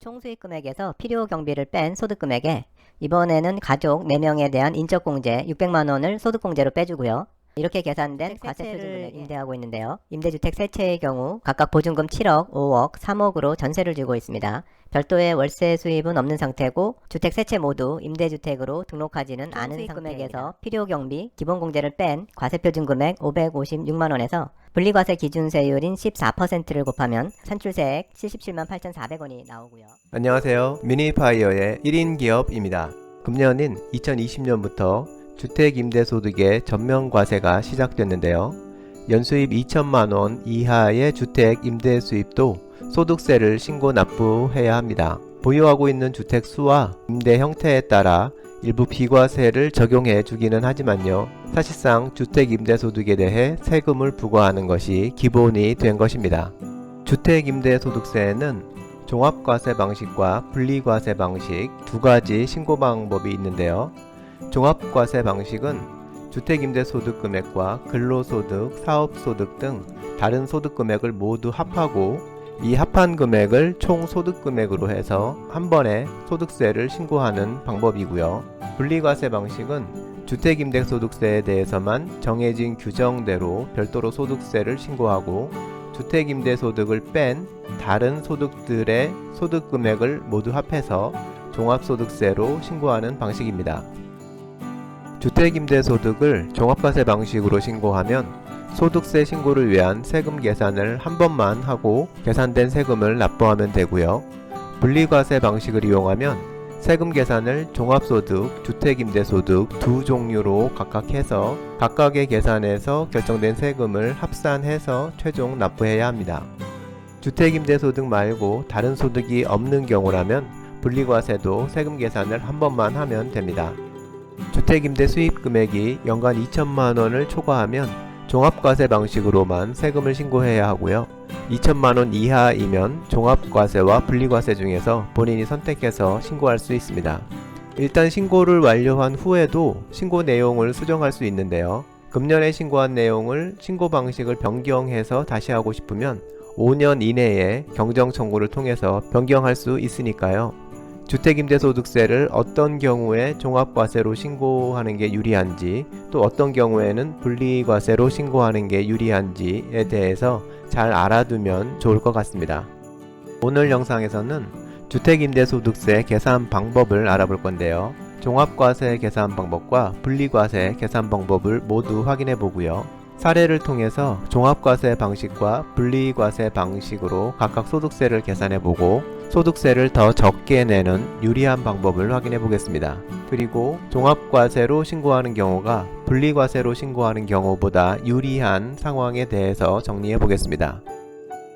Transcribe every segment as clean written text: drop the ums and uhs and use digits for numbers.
총 수익 금액에서 필요 경비를 뺀 소득 금액에 이번에는 가족 4명에 대한 인적공제 600만 원을 소득공제로 빼주고요. 이렇게 계산된 과세표준을 임대하고 있는데요. 임대주택 세 채의 경우 각각 보증금 7억, 5억, 3억으로 전세를 주고 있습니다. 별도의 월세 수입은 없는 상태고 주택 세 채 모두 임대주택으로 등록하지는 않은 수익 금액에서 필요경비, 기본공제를 뺀 과세표준 금액 556만 원에서 분리과세 기준세율인 14%를 곱하면 산출세액 77만 8,400원이 나오고요. 안녕하세요. 미니파이어의 1인 기업입니다. 금년인 2020년부터 주택임대소득의 전면과세가 시작됐는데요. 연수입 2천만원 이하의 주택임대수입도 소득세를 신고 납부해야 합니다. 보유하고 있는 주택 수와 임대 형태에 따라 일부 비과세를 적용해 주기는 하지만요. 사실상 주택임대소득에 대해 세금을 부과하는 것이 기본이 된 것입니다. 주택임대소득세에는 종합과세 방식과 분리과세 방식 두 가지 신고 방법이 있는데요. 종합과세 방식은 주택임대소득 금액과 근로소득, 사업소득 등 다른 소득 금액을 모두 합하고 이 합한 금액을 총 소득 금액으로 해서 한 번에 소득세를 신고하는 방법이고요. 분리과세 방식은 주택임대소득세에 대해서만 정해진 규정대로 별도로 소득세를 신고하고 주택임대소득을 뺀 다른 소득들의 소득 금액을 모두 합해서 종합소득세로 신고하는 방식입니다. 주택임대소득을 종합과세 방식으로 신고하면 소득세 신고를 위한 세금 계산을 한 번만 하고 계산된 세금을 납부하면 되고요. 분리과세 방식을 이용하면 세금 계산을 종합소득, 주택임대소득 두 종류로 각각 해서 각각의 계산에서 결정된 세금을 합산해서 최종 납부해야 합니다. 주택임대소득 말고 다른 소득이 없는 경우라면 분리과세도 세금 계산을 한 번만 하면 됩니다. 주택임대 수입 금액이 연간 2천만 원을 초과하면 종합과세 방식으로만 세금을 신고해야 하고요. 2천만 원 이하이면 종합과세와 분리과세 중에서 본인이 선택해서 신고할 수 있습니다. 일단 신고를 완료한 후에도 신고 내용을 수정할 수 있는데요. 금년에 신고한 내용을 신고 방식을 변경해서 다시 하고 싶으면 5년 이내에 경정 청구를 통해서 변경할 수 있으니까요. 주택임대소득세를 어떤 경우에 종합과세로 신고하는 게 유리한지 또 어떤 경우에는 분리과세로 신고하는 게 유리한지에 대해서 잘 알아두면 좋을 것 같습니다. 오늘 영상에서는 주택임대소득세 계산 방법을 알아볼 건데요. 종합과세 계산 방법과 분리과세 계산 방법을 모두 확인해 보고요. 사례를 통해서 종합과세 방식과 분리과세 방식으로 각각 소득세를 계산해 보고 소득세를 더 적게 내는 유리한 방법을 확인해 보겠습니다. 그리고 종합과세로 신고하는 경우가 분리과세로 신고하는 경우보다 유리한 상황에 대해서 정리해 보겠습니다.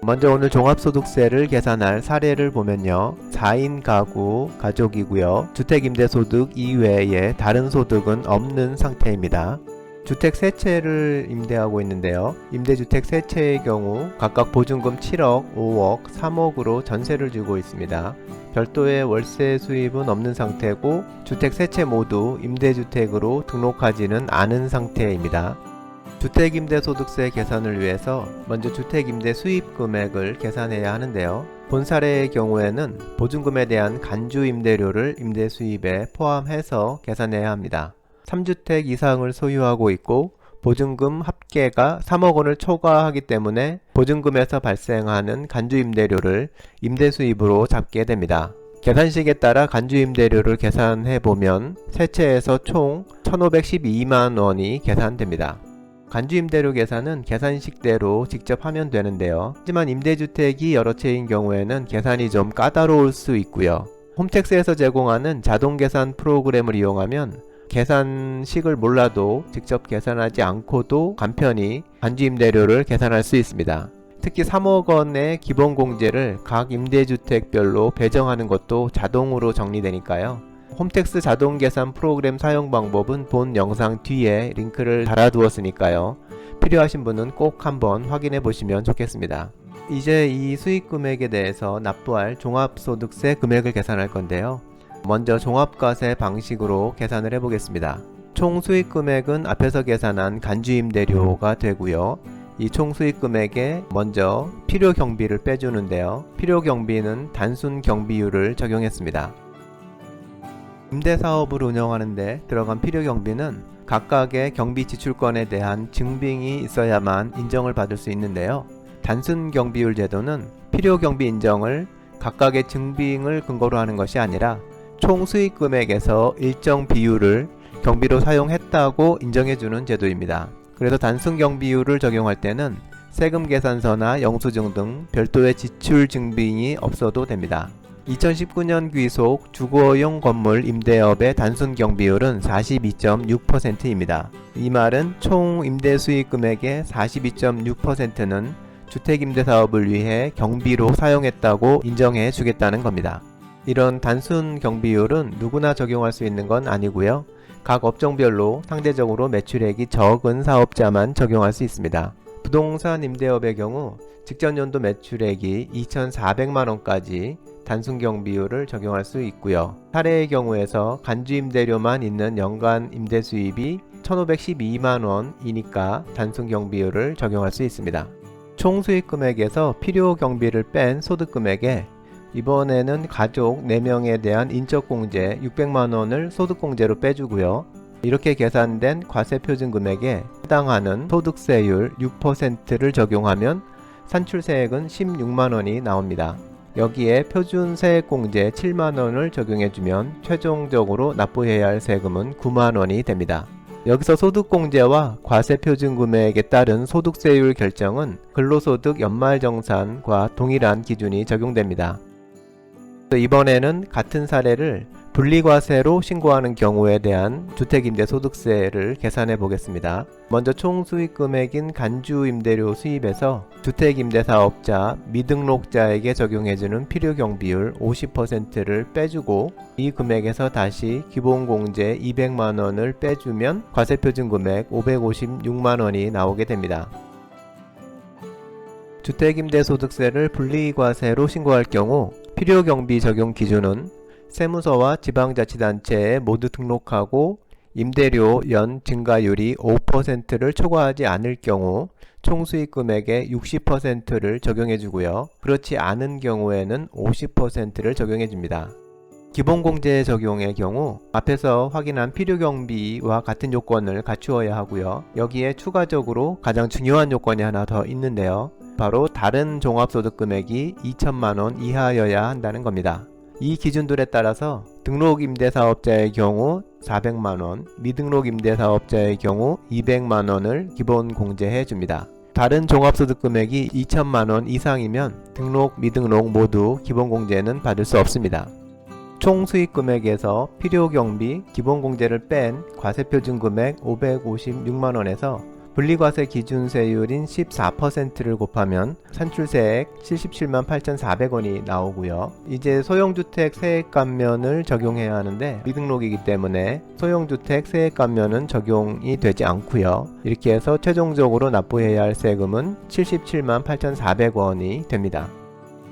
먼저 오늘 종합소득세를 계산할 사례를 보면요. 4인 가구 가족이고요. 주택임대소득 이외에 다른 소득은 없는 상태입니다. 주택 세 채를 임대하고 있는데요. 임대주택 세 채의 경우 각각 보증금 7억, 5억, 3억으로 전세를 주고 있습니다. 별도의 월세 수입은 없는 상태고 주택 세 채 모두 임대주택으로 등록하지는 않은 상태입니다. 주택임대소득세 계산을 위해서 먼저 주택임대 수입 금액을 계산해야 하는데요. 본 사례의 경우에는 보증금에 대한 간주임대료를 임대수입에 포함해서 계산해야 합니다. 3주택 이상을 소유하고 있고 보증금 합계가 3억 원을 초과하기 때문에 보증금에서 발생하는 간주임대료를 임대수입으로 잡게 됩니다. 계산식에 따라 간주임대료를 계산해보면 세 채에서 총 1,512만 원이 계산됩니다. 간주임대료 계산은 계산식대로 직접 하면 되는데요. 하지만 임대주택이 여러 채인 경우에는 계산이 좀 까다로울 수 있고요. 홈택스에서 제공하는 자동계산 프로그램을 이용하면 계산식을 몰라도 직접 계산하지 않고도 간편히 간주임대료를 계산할 수 있습니다. 특히 3억 원의 기본공제를 각 임대주택별로 배정하는 것도 자동으로 정리되니까요. 홈택스 자동계산 프로그램 사용 방법은 본 영상 뒤에 링크를 달아두었으니까요. 필요하신 분은 꼭 한번 확인해 보시면 좋겠습니다. 이제 이 수익금액에 대해서 납부할 종합소득세 금액을 계산할 건데요. 먼저 종합과세 방식으로 계산을 해보겠습니다. 총 수익금액은 앞에서 계산한 간주임대료가 되고요. 이 총 수익 금액에 먼저 필요 경비를 빼주는데요. 필요 경비는 단순 경비율을 적용했습니다. 임대사업을 운영하는데 들어간 필요 경비는 각각의 경비 지출권에 대한 증빙이 있어야만 인정을 받을 수 있는데요. 단순 경비율 제도는 필요 경비 인정을 각각의 증빙을 근거로 하는 것이 아니라 총 수익 금액에서 일정 비율을 경비로 사용했다고 인정해주는 제도입니다. 그래서 단순 경비율을 적용할 때는 세금 계산서나 영수증 등 별도의 지출 증빙이 없어도 됩니다. 2019년 귀속 주거용 건물 임대업의 단순 경비율은 42.6%입니다. 이 말은 총 임대 수익 금액의 42.6%는 주택임대사업을 위해 경비로 사용했다고 인정해 주겠다는 겁니다. 이런 단순 경비율은 누구나 적용할 수 있는 건 아니고요. 각 업종별로 상대적으로 매출액이 적은 사업자만 적용할 수 있습니다. 부동산 임대업의 경우 직전 연도 매출액이 2,400만원까지 단순 경비율을 적용할 수 있고요. 사례의 경우에서 간주 임대료만 있는 연간 임대 수입이 1,512만원이니까 단순 경비율을 적용할 수 있습니다. 총 수익 금액에서 필요 경비를 뺀 소득 금액에 이번에는 가족 4명에 대한 인적공제 600만원을 소득공제로 빼주고요. 이렇게 계산된 과세표준 금액에 해당하는 소득세율 6%를 적용하면 산출세액은 16만원이 나옵니다. 여기에 표준세액공제 7만원을 적용해주면 최종적으로 납부해야 할 세금은 9만원이 됩니다. 여기서 소득공제와 과세표준금액에 따른 소득세율 결정은 근로소득 연말정산과 동일한 기준이 적용됩니다. 이번에는 같은 사례를 분리과세로 신고하는 경우에 대한 주택임대소득세를 계산해 보겠습니다. 먼저 총 수익 금액인 간주임대료 수입에서 주택임대사업자 미등록자에게 적용해주는 필요경비율 50%를 빼주고 이 금액에서 다시 기본공제 200만원을 빼주면 과세표준금액 556만원이 나오게 됩니다. 주택임대소득세를 분리과세로 신고할 경우 필요경비 적용 기준은 세무서와 지방자치단체에 모두 등록하고 임대료 연 증가율이 5%를 초과하지 않을 경우 총 수익 금액의 60%를 적용해 주고요. 그렇지 않은 경우에는 50%를 적용해 줍니다. 기본공제 적용의 경우 앞에서 확인한 필요경비와 같은 요건을 갖추어야 하고요. 여기에 추가적으로 가장 중요한 요건이 하나 더 있는데요. 바로 다른 종합소득금액이 2천만원 이하여야 한다는 겁니다. 이 기준들에 따라서 등록임대사업자의 경우 400만원, 미등록임대사업자의 경우 200만원을 기본 공제해 줍니다. 다른 종합소득금액이 2천만원 이상이면 등록, 미등록 모두 기본 공제는 받을 수 없습니다. 총 수익 금액에서 필요경비, 기본공제를 뺀 과세표준금액 556만원에서 분리과세 기준세율인 14%를 곱하면 산출세액 77만 8,400원이 나오고요. 이제 소형주택 세액감면을 적용해야 하는데 미등록이기 때문에 소형주택 세액감면은 적용이 되지 않고요. 이렇게 해서 최종적으로 납부해야 할 세금은 77만 8,400원이 됩니다.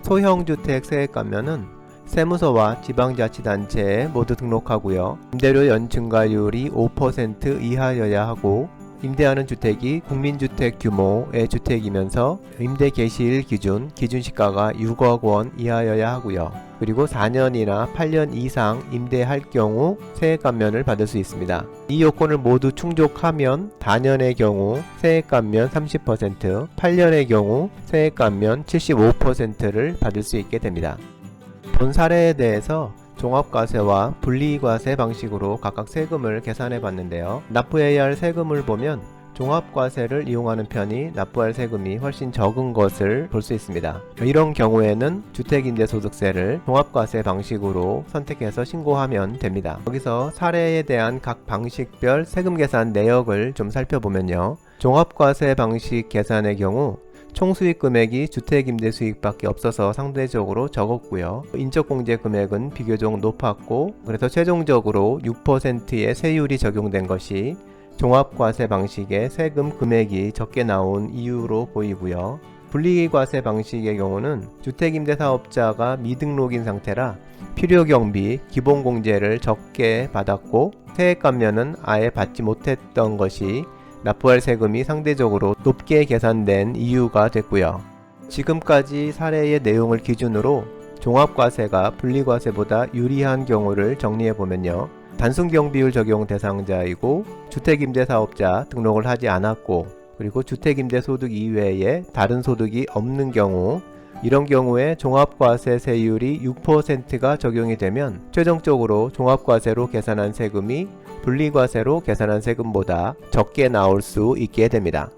소형주택 세액감면은 세무서와 지방자치단체에 모두 등록하고요. 임대료 연증가율이 5% 이하여야 하고 임대하는 주택이 국민주택 규모의 주택이면서 임대 개시일 기준 기준시가가 6억 원 이하여야 하고요. 그리고 4년이나 8년 이상 임대할 경우 세액감면을 받을 수 있습니다. 이 요건을 모두 충족하면 4년의 경우 세액감면 30%, 8년의 경우 세액감면 75%를 받을 수 있게 됩니다. 본 사례에 대해서 종합과세와 분리과세 방식으로 각각 세금을 계산해 봤는데요. 납부해야 할 세금을 보면 종합과세를 이용하는 편이 납부할 세금이 훨씬 적은 것을 볼 수 있습니다. 이런 경우에는 주택임대소득세를 종합과세 방식으로 선택해서 신고하면 됩니다. 여기서 사례에 대한 각 방식별 세금 계산 내역을 좀 살펴보면요. 종합과세 방식 계산의 경우 총 수익 금액이 주택임대 수익밖에 없어서 상대적으로 적었고요. 인적공제 금액은 비교적 높았고 그래서 최종적으로 6%의 세율이 적용된 것이 종합과세 방식의 세금 금액이 적게 나온 이유로 보이고요. 분리과세 방식의 경우는 주택임대사업자가 미등록인 상태라 필요경비, 기본공제를 적게 받았고 세액감면은 아예 받지 못했던 것이 납부할 세금이 상대적으로 높게 계산된 이유가 됐고요. 지금까지 사례의 내용을 기준으로 종합과세가 분리과세보다 유리한 경우를 정리해보면요. 단순경비율 적용 대상자이고 주택임대사업자 등록을 하지 않았고 그리고 주택임대소득 이외에 다른 소득이 없는 경우, 이런 경우에 종합과세 세율이 6%가 적용이 되면 최종적으로 종합과세로 계산한 세금이 분리과세로 계산한 세금보다 적게 나올 수 있게 됩니다.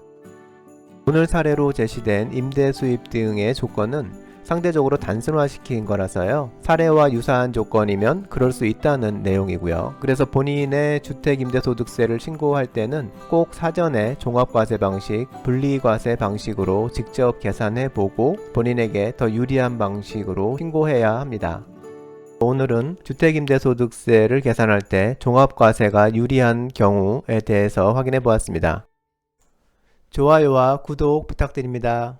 오늘 사례로 제시된 임대 수입 등의 조건은 상대적으로 단순화시킨 거라서요. 사례와 유사한 조건이면 그럴 수 있다는 내용이고요. 그래서 본인의 주택임대소득세를 신고할 때는 꼭 사전에 종합과세 방식, 분리과세 방식으로 직접 계산해 보고 본인에게 더 유리한 방식으로 신고해야 합니다. 오늘은 주택임대소득세를 계산할 때 종합과세가 유리한 경우에 대해서 확인해 보았습니다. 좋아요와 구독 부탁드립니다.